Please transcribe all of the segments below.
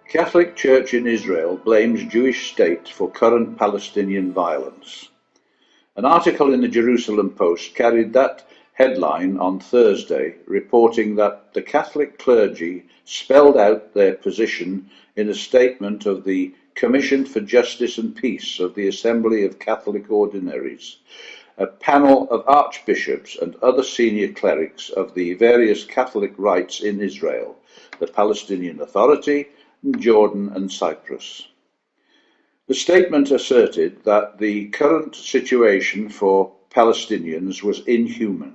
Catholic Church in Israel blames Jewish state for current Palestinian violence. An article in the Jerusalem Post carried that headline on Thursday, reporting that the Catholic clergy spelled out their position in a statement of the Commission for Justice and Peace of the Assembly of Catholic Ordinaries, a panel of archbishops and other senior clerics of the various Catholic rites in Israel, the Palestinian Authority, Jordan and Cyprus. The statement asserted that the current situation for Palestinians was inhuman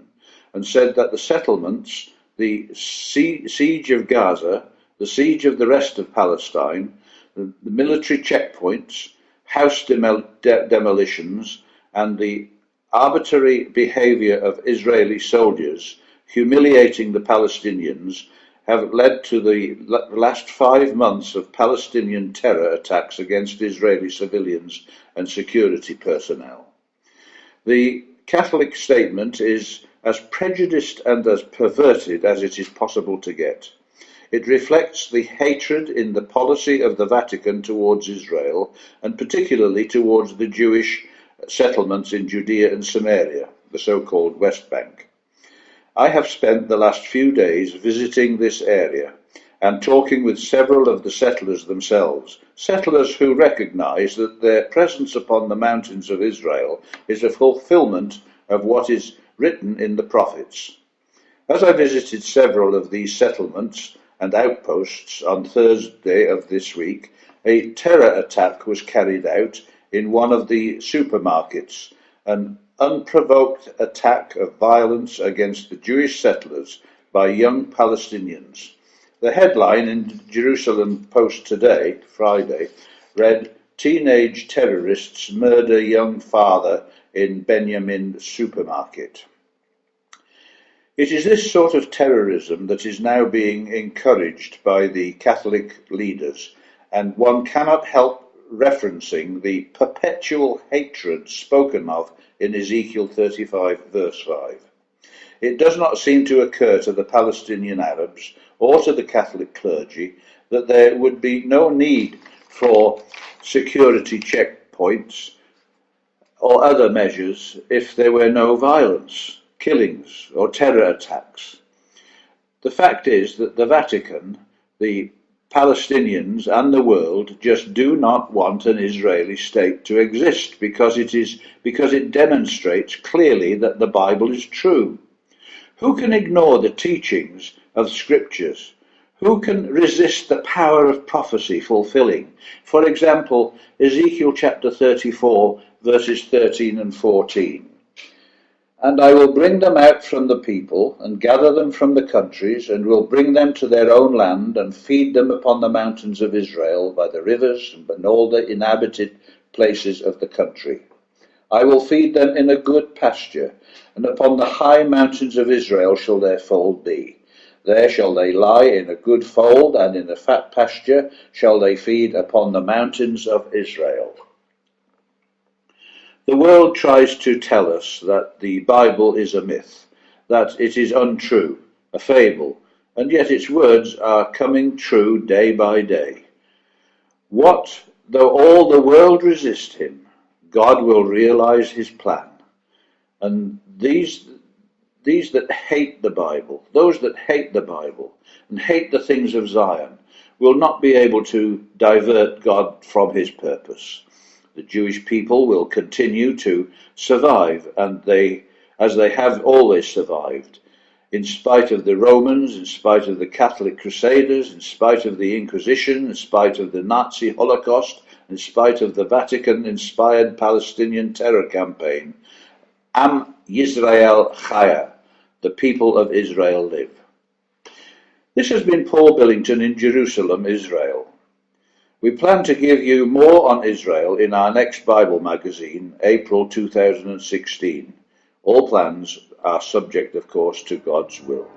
and said that the settlements, the siege of Gaza, the siege of the rest of Palestine, the military checkpoints, house demolitions, and the arbitrary behavior of Israeli soldiers humiliating the Palestinians have led to the last 5 months of Palestinian terror attacks against Israeli civilians and security personnel. The Catholic statement is as prejudiced and as perverted as it is possible to get. It reflects the hatred in the policy of the Vatican towards Israel, and particularly towards the Jewish settlements in Judea and Samaria, the so-called West Bank. I have spent the last few days visiting this area and talking with several of the settlers themselves, settlers who recognize that their presence upon the mountains of Israel is a fulfillment of what is written in the prophets. As I visited several of these settlements and outposts on Thursday of this week, a terror attack was carried out in one of the supermarkets, an unprovoked attack of violence against the Jewish settlers by young Palestinians. The headline in Jerusalem Post today, Friday, read, "Teenage terrorists murder young father in Benjamin supermarket." It is this sort of terrorism that is now being encouraged by the Catholic leaders, and one cannot help referencing the perpetual hatred spoken of in Ezekiel 35 verse 5. It does not seem to occur to the Palestinian Arabs or to the Catholic clergy that there would be no need for security checkpoints or other measures if there were no violence, killings or terror attacks. The fact is that the Vatican, the Palestinians and the world just do not want an Israeli state to exist because it demonstrates clearly that the Bible is true. Who can ignore the teachings of scriptures? Who can resist the power of prophecy fulfilling? For example, Ezekiel chapter 34 verses 13 and 14. "And I will bring them out from the people, and gather them from the countries, and will bring them to their own land, and feed them upon the mountains of Israel, by the rivers, and all the inhabited places of the country. I will feed them in a good pasture, and upon the high mountains of Israel shall their fold be. There shall they lie in a good fold, and in a fat pasture shall they feed upon the mountains of Israel." The world tries to tell us that the Bible is a myth, that it is untrue, a fable, and yet its words are coming true day by day. What though all the world resist him, God will realize his plan. And these that hate the Bible, those that hate the Bible and hate the things of Zion, will not be able to divert God from his purpose. The Jewish people will continue to survive, and as they have always survived, in spite of the Romans, in spite of the Catholic Crusaders, in spite of the Inquisition, in spite of the Nazi Holocaust, in spite of the Vatican-inspired Palestinian terror campaign. Am Yisrael Chaya, the people of Israel live. This has been Paul Billington in Jerusalem, Israel. We plan to give you more on Israel in our next Bible magazine, April 2016. All plans are subject, of course, to God's will.